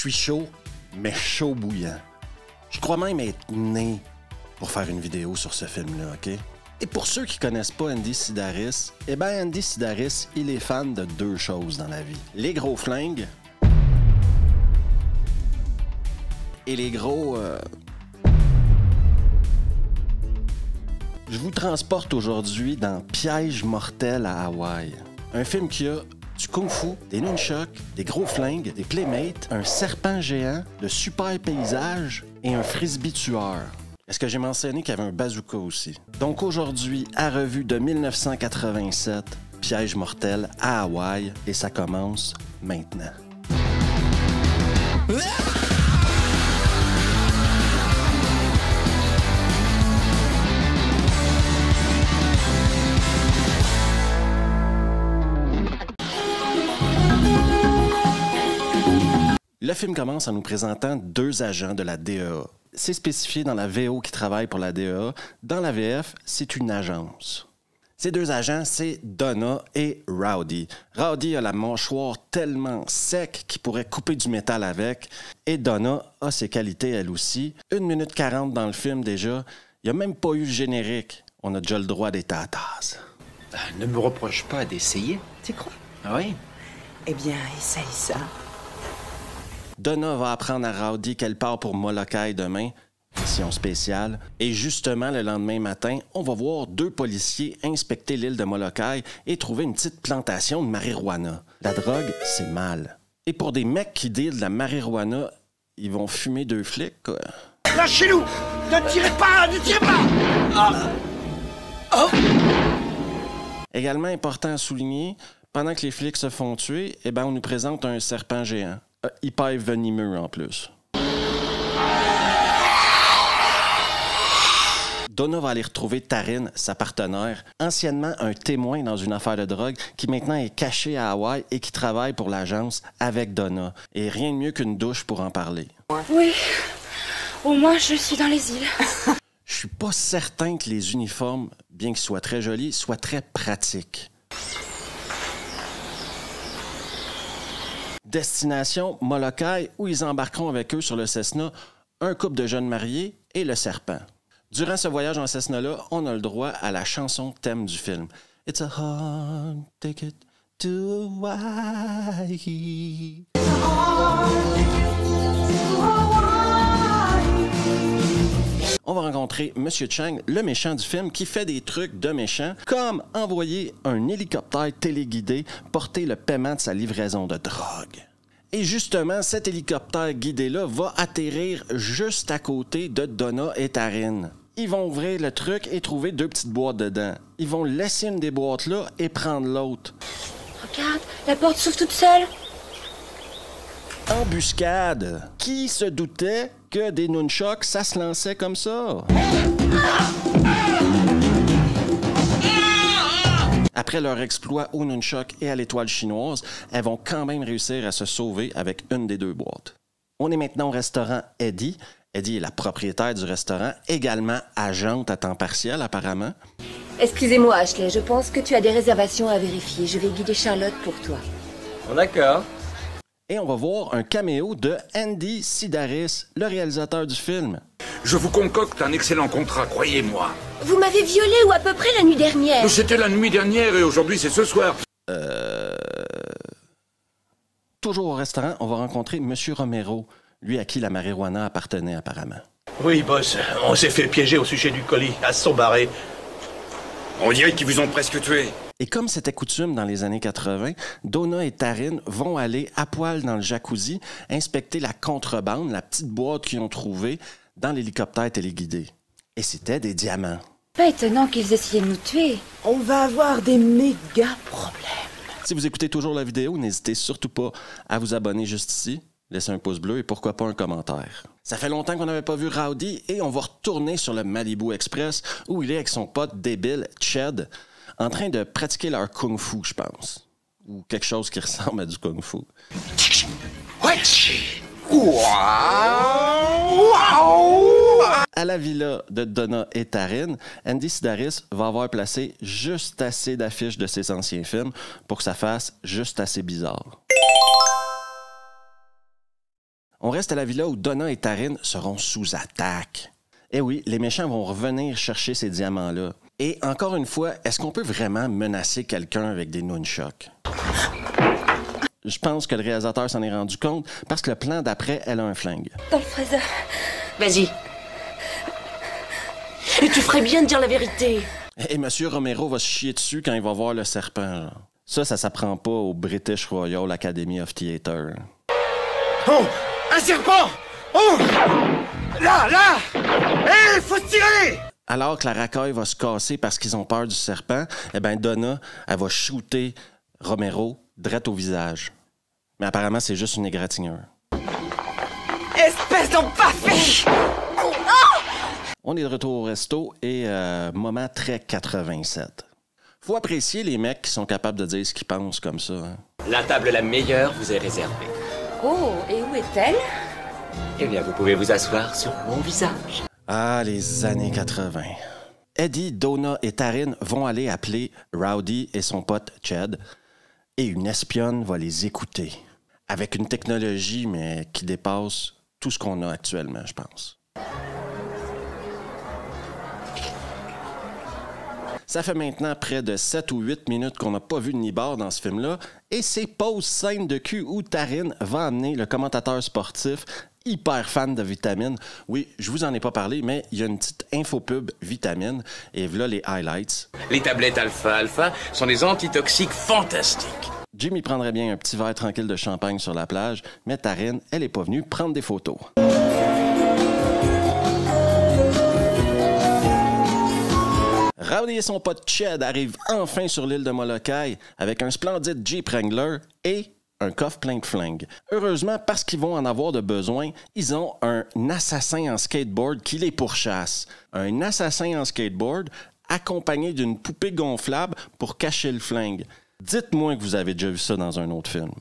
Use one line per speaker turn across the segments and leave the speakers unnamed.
suis chaud, mais chaud bouillant. Je crois même être né pour faire une vidéo sur ce film-là, OK? Et pour ceux qui connaissent pas Andy Sidaris, eh bien Andy Sidaris, il est fan de deux choses dans la vie. Les gros flingues et les gros... Je vous transporte aujourd'hui dans Piège mortel à Hawaï. Un film qui a du kung-fu, des nunchucks, des gros flingues, des playmates, un serpent géant, de super paysages et un frisbee tueur. Est-ce que j'ai mentionné qu'il y avait un bazooka aussi? Donc aujourd'hui, à revue de 1987, Piège mortel à Hawaï, et ça commence maintenant. Le film commence en nous présentant deux agents de la DEA. C'est spécifié dans la VO qui travaille pour la DEA. Dans la VF, c'est une agence. Ces deux agents, c'est Donna et Rowdy. Rowdy a la mâchoire tellement sec qu'il pourrait couper du métal avec. Et Donna a ses qualités elle aussi. 1 minute 40 dans le film déjà. Il n'y a même pas eu le générique. On a déjà le droit des tatas.
Ne me reproche pas d'essayer.
Tu crois?
Oui.
Eh bien, essaye ça.
Donna va apprendre à Rowdy qu'elle part pour Molokai demain, mission spéciale. Et justement, le lendemain matin, on va voir deux policiers inspecter l'île de Molokai et trouver une petite plantation de marijuana. La drogue, c'est mal. Et pour des mecs qui dealent de la marijuana, ils vont fumer deux flics, quoi.
Lâchez-nous! Ne tirez pas! Ne tirez pas! Ah. Oh.
Également important à souligner, pendant que les flics se font tuer, eh ben, on nous présente un serpent géant. Hyper venimeux en plus. Donna va aller retrouver Taryn, sa partenaire, anciennement un témoin dans une affaire de drogue, qui maintenant est caché à Hawaï et qui travaille pour l'agence avec Donna. Et rien de mieux qu'une douche pour en parler.
Oui, au moins je suis dans les îles.
Je suis pas certain que les uniformes, bien qu'ils soient très jolis, soient très pratiques. Destination Molokai, où ils embarqueront avec eux sur le Cessna un couple de jeunes mariés et le serpent. Durant ce voyage en Cessna-là, on a le droit à la chanson thème du film. It's a hard ticket to Hawaii. On va rencontrer M. Chang, le méchant du film, qui fait des trucs de méchant, comme envoyer un hélicoptère téléguidé porter le paiement de sa livraison de drogue. Et justement, cet hélicoptère guidé-là va atterrir juste à côté de Donna et Taryn. Ils vont ouvrir le truc et trouver deux petites boîtes dedans. Ils vont laisser une des boîtes là et prendre l'autre.
Regarde, la porte s'ouvre toute seule.
Embuscade! Qui se doutait que des nunchucks, ça se lançait comme ça? Après leur exploit au nunchuck et à l'étoile chinoise, elles vont quand même réussir à se sauver avec une des deux boîtes. On est maintenant au restaurant Eddie. Eddie est la propriétaire du restaurant, également agente à temps partiel apparemment.
Excusez-moi Ashley, je pense que tu as des réservations à vérifier. Je vais guider Charlotte pour toi.
Bon, d'accord.
Et on va voir un caméo de Andy Sidaris, le réalisateur du film.
Je vous concocte un excellent contrat, croyez-moi.
Vous m'avez violée ou à peu près la nuit dernière.
C'était la nuit dernière et aujourd'hui c'est ce soir.
Toujours au restaurant, on va rencontrer M. Romero, lui à qui la marijuana appartenait apparemment.
Oui, boss, on s'est fait piéger au sujet du colis, à son barré.
On dirait qu'ils vous ont presque tué.
Et comme c'était coutume dans les années 80, Donna et Taryn vont aller à poil dans le jacuzzi inspecter la contrebande, la petite boîte qu'ils ont trouvée dans l'hélicoptère téléguidé. Et c'était des diamants.
Pas étonnant qu'ils essayaient de nous tuer.
On va avoir des méga problèmes.
Si vous écoutez toujours la vidéo, n'hésitez surtout pas à vous abonner juste ici, laisser un pouce bleu et pourquoi pas un commentaire. Ça fait longtemps qu'on n'avait pas vu Rowdy et on va retourner sur le Malibu Express où il est avec son pote débile, Ched, en train de pratiquer leur kung-fu, je pense. Ou quelque chose qui ressemble à du kung-fu. À la villa de Donna et Taryn, Andy Sidaris va avoir placé juste assez d'affiches de ses anciens films pour que ça fasse juste assez bizarre. On reste à la villa où Donna et Taryn seront sous attaque. Eh oui, les méchants vont revenir chercher ces diamants-là. Et encore une fois, est-ce qu'on peut vraiment menacer quelqu'un avec des nunchucks? Je pense que le réalisateur s'en est rendu compte parce que le plan d'après, elle a un flingue.
Dans le fraiseur.
Vas-y. Et tu ferais bien de dire la vérité.
Et M. Romero va se chier dessus quand il va voir le serpent. Ça s'apprend pas au British Royal Academy of Theatre.
Oh! Un serpent! Oh! Là! Hé! Faut se tirer!
Alors que la racaille va se casser parce qu'ils ont peur du serpent, eh bien, Donna, elle va shooter Romero direct au visage. Mais apparemment, c'est juste une égratignure.
Espèce d'empaffé!
On est de retour au resto et moment très 87. Faut apprécier les mecs qui sont capables de dire ce qu'ils pensent comme ça. Hein.
La table la meilleure vous est réservée.
Oh, et où est-elle?
Eh bien, vous pouvez vous asseoir sur mon visage.
Ah, les années 80. Eddie, Donna et Taryn vont aller appeler Rowdy et son pote Chad et une espionne va les écouter. Avec une technologie, mais qui dépasse tout ce qu'on a actuellement, je pense. Ça fait maintenant près de 7 ou 8 minutes qu'on n'a pas vu de Nibar dans ce film-là, et c'est pause scène de cul où Taryn va amener le commentateur sportif hyper fan de vitamines. Oui, je vous en ai pas parlé, mais il y a une petite infopub vitamine, et voilà les highlights.
Les tablettes alpha-alpha sont des antitoxiques fantastiques.
Jimmy prendrait bien un petit verre tranquille de champagne sur la plage, mais Taryn, elle est pas venue prendre des photos. Rowdy et son pote Chad arrivent enfin sur l'île de Molokai avec un splendide Jeep Wrangler et un coffre plein de flingues. Heureusement, parce qu'ils vont en avoir de besoin, ils ont un assassin en skateboard qui les pourchasse. Un assassin en skateboard accompagné d'une poupée gonflable pour cacher le flingue. Dites-moi que vous avez déjà vu ça dans un autre film.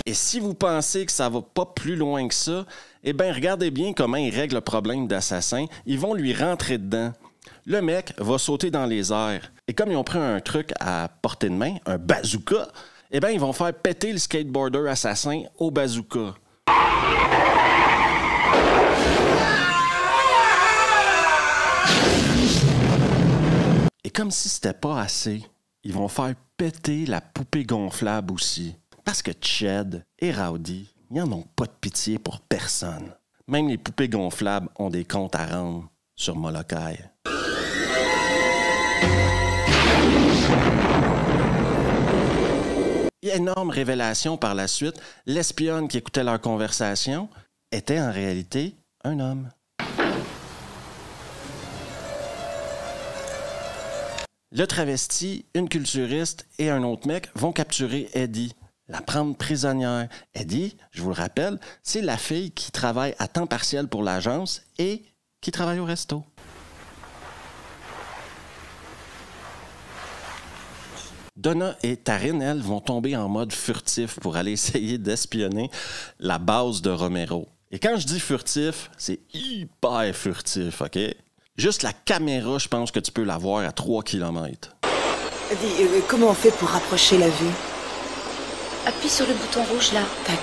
Et si vous pensez que ça va pas plus loin que ça, eh bien, regardez bien comment ils règlent le problème d'assassin. Ils vont lui rentrer dedans. Le mec va sauter dans les airs. Et comme ils ont pris un truc à portée de main, un bazooka, eh bien, ils vont faire péter le skateboarder assassin au bazooka. Et comme si c'était pas assez, ils vont faire péter la poupée gonflable aussi. Parce que Chad et Rowdy, ils n'en ont pas de pitié pour personne. Même les poupées gonflables ont des comptes à rendre sur Molokai. Énorme révélation par la suite, l'espionne qui écoutait leur conversation était en réalité un homme. Le travesti, une culturiste et un autre mec vont capturer Eddie, la prendre prisonnière. Eddie, je vous le rappelle, c'est la fille qui travaille à temps partiel pour l'agence et qui travaille au resto. Donna et Taryn, elles, vont tomber en mode furtif pour aller essayer d'espionner la base de Romero. Et quand je dis furtif, c'est hyper furtif, OK? Juste la caméra, je pense que tu peux la voir à 3 km.
Dis, comment on fait pour rapprocher la vue?
Appuie sur le bouton rouge là.
Tac.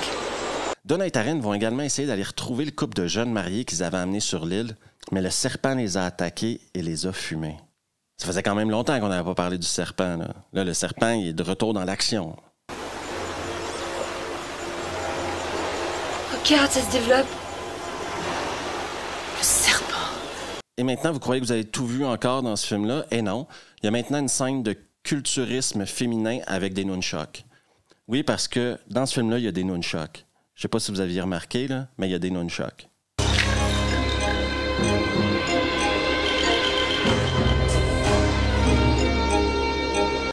Donna et Taryn vont également essayer d'aller retrouver le couple de jeunes mariés qu'ils avaient amenés sur l'île, mais le serpent les a attaqués et les a fumés. Ça faisait quand même longtemps qu'on n'avait pas parlé du serpent. Là, le serpent, il est de retour dans l'action.
Regarde, ça se développe.
Le serpent.
Et maintenant, vous croyez que vous avez tout vu encore dans ce film-là? Eh non. Il y a maintenant une scène de culturisme féminin avec des nunchucks. Oui, parce que dans ce film-là, il y a des nunchucks. Je sais pas si vous aviez remarqué, là, mais il y a des nunchucks.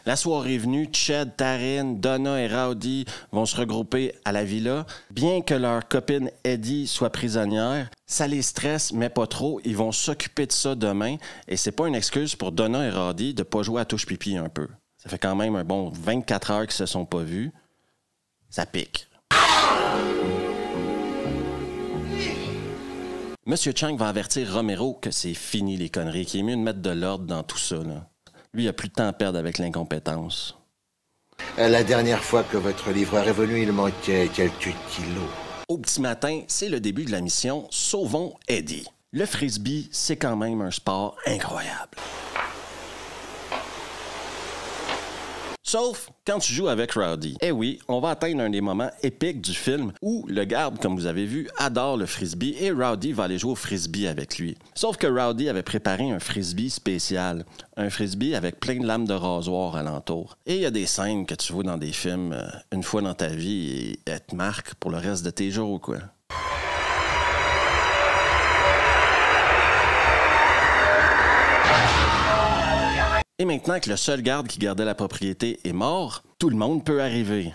La soirée est venue, Chad, Taryn, Donna et Rowdy vont se regrouper à la villa. Bien que leur copine Eddie soit prisonnière, ça les stresse, mais pas trop. Ils vont s'occuper de ça demain. Et c'est pas une excuse pour Donna et Rowdy de pas jouer à touche-pipi un peu. Ça fait quand même un bon 24 heures qu'ils se sont pas vus. Ça pique. Monsieur Chang va avertir Romero que c'est fini les conneries, qu'il est mieux de mettre de l'ordre dans tout ça, là. Lui, il n'a plus de temps à perdre avec l'incompétence.
La dernière fois que votre livreur est venu, il manquait quelques kilos.
Au petit matin, c'est le début de la mission Sauvons Eddie. Le frisbee, c'est quand même un sport incroyable. Sauf quand tu joues avec Rowdy. Eh oui, on va atteindre un des moments épiques du film où le garde, comme vous avez vu, adore le frisbee et Rowdy va aller jouer au frisbee avec lui. Sauf que Rowdy avait préparé un frisbee spécial. Un frisbee avec plein de lames de rasoir alentour. Et il y a des scènes que tu vois dans des films une fois dans ta vie et elles te marquent pour le reste de tes jours, quoi. Et maintenant que le seul garde qui gardait la propriété est mort, tout le monde peut arriver.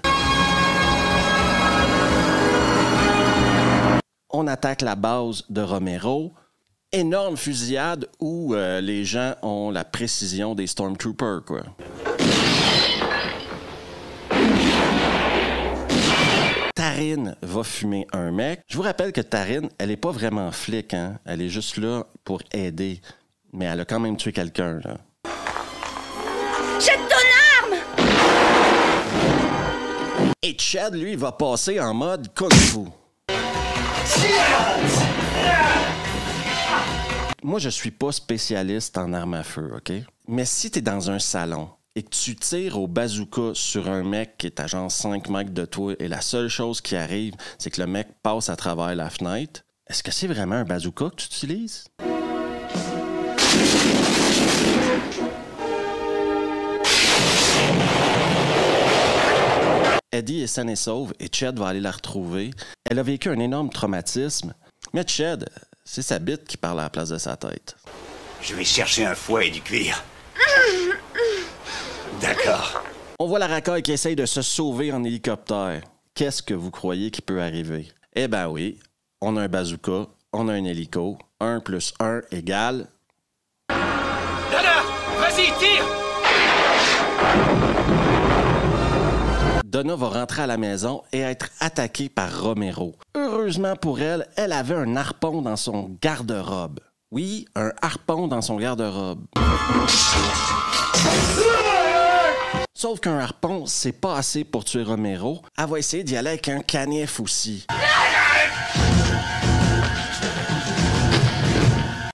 On attaque la base de Romero. Énorme fusillade où les gens ont la précision des Stormtroopers, quoi. Taryn va fumer un mec. Je vous rappelle que Taryn, elle est pas vraiment flic, hein? Elle est juste là pour aider. Mais elle a quand même tué quelqu'un, là.
Jette ton arme!
Et Chad, lui, va passer en mode Kung Fu. Moi, je suis pas spécialiste en armes à feu, OK? Mais si t'es dans un salon et que tu tires au bazooka sur un mec qui est à genre 5 mètres de toi et la seule chose qui arrive, c'est que le mec passe à travers la fenêtre, est-ce que c'est vraiment un bazooka que tu utilises? Eddie est saine et sauve et Chad va aller la retrouver. Elle a vécu un énorme traumatisme, mais Chad, c'est sa bite qui parle à la place de sa tête.
Je vais chercher un fouet et du cuir. D'accord.
On voit la racaille qui essaye de se sauver en hélicoptère. Qu'est-ce que vous croyez qui peut arriver? Eh ben oui, on a un bazooka, on a un hélico. 1 + 1 égale...
Donna, vas-y, tire!
Donna va rentrer à la maison et être attaquée par Romero. Heureusement pour elle, elle avait un harpon dans son garde-robe. Oui, un harpon dans son garde-robe. Sauf qu'un harpon, c'est pas assez pour tuer Romero. Elle va essayer d'y aller avec un canif aussi.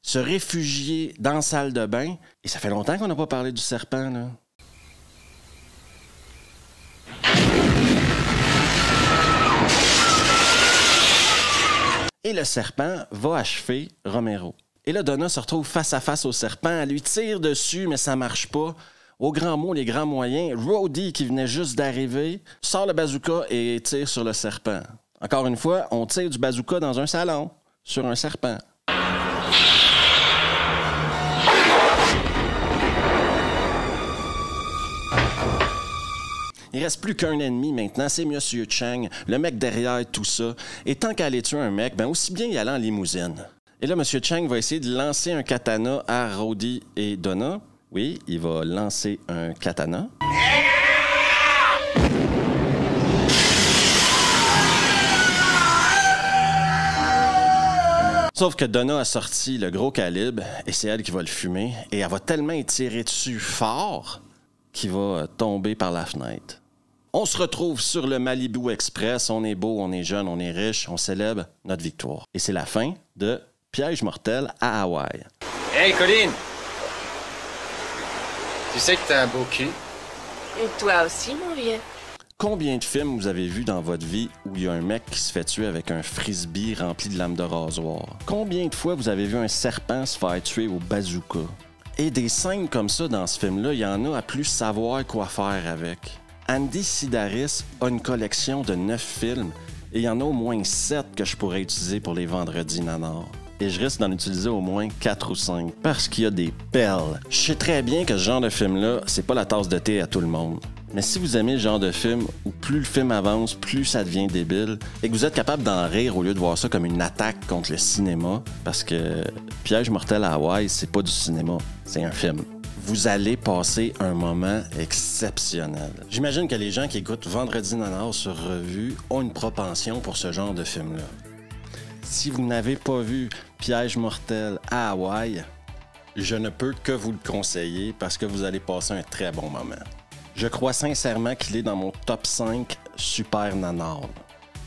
Se réfugier dans la salle de bain. Et ça fait longtemps qu'on n'a pas parlé du serpent, là. Et le serpent va achever Romero. Et là, Donna se retrouve face à face au serpent. Elle lui tire dessus, mais ça marche pas. Au grand mot, les grands moyens, Rowdy, qui venait juste d'arriver, sort le bazooka et tire sur le serpent. Encore une fois, on tire du bazooka dans un salon, sur un serpent. Il reste plus qu'un ennemi maintenant, c'est Monsieur Chang, le mec derrière tout ça. Et tant qu'à aller tuer un mec, ben aussi bien y aller en limousine. Et là, Monsieur Chang va essayer de lancer un katana à Rowdy et Donna. Oui, il va lancer un katana. Sauf que Donna a sorti le gros calibre et c'est elle qui va le fumer. Et elle va tellement y tirer dessus fort qu'il va tomber par la fenêtre. On se retrouve sur le Malibu Express. On est beau, on est jeune, on est riche. On célèbre notre victoire. Et c'est la fin de Piège mortel à Hawaï.
Hey, Colline! Tu sais que t'as un beau cul?
Et toi aussi, mon vieux.
Combien de films vous avez vu dans votre vie où il y a un mec qui se fait tuer avec un frisbee rempli de lames de rasoir? Combien de fois vous avez vu un serpent se faire tuer au bazooka? Et des scènes comme ça dans ce film-là, il y en a à plus savoir quoi faire avec. Andy Sidaris a une collection de 9 films et il y en a au moins 7 que je pourrais utiliser pour les vendredis nanars. Et je risque d'en utiliser au moins 4 ou 5 parce qu'il y a des perles. Je sais très bien que ce genre de film-là, c'est pas la tasse de thé à tout le monde. Mais si vous aimez le genre de film où plus le film avance, plus ça devient débile, et que vous êtes capable d'en rire au lieu de voir ça comme une attaque contre le cinéma, parce que Piège mortel à Hawaï, c'est pas du cinéma, c'est un film. Vous allez passer un moment exceptionnel. J'imagine que les gens qui écoutent Vendredi Nanar sur Revue ont une propension pour ce genre de film-là. Si vous n'avez pas vu Piège mortel à Hawaï, je ne peux que vous le conseiller parce que vous allez passer un très bon moment. Je crois sincèrement qu'il est dans mon top 5 super nanars.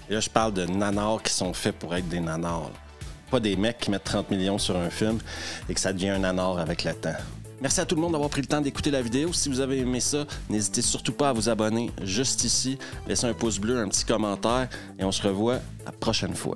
Et là, je parle de nanars qui sont faits pour être des nanars. Pas des mecs qui mettent 30 millions sur un film et que ça devient un nanar avec le temps. Merci à tout le monde d'avoir pris le temps d'écouter la vidéo. Si vous avez aimé ça, n'hésitez surtout pas à vous abonner juste ici. Laissez un pouce bleu, un petit commentaire et on se revoit la prochaine fois.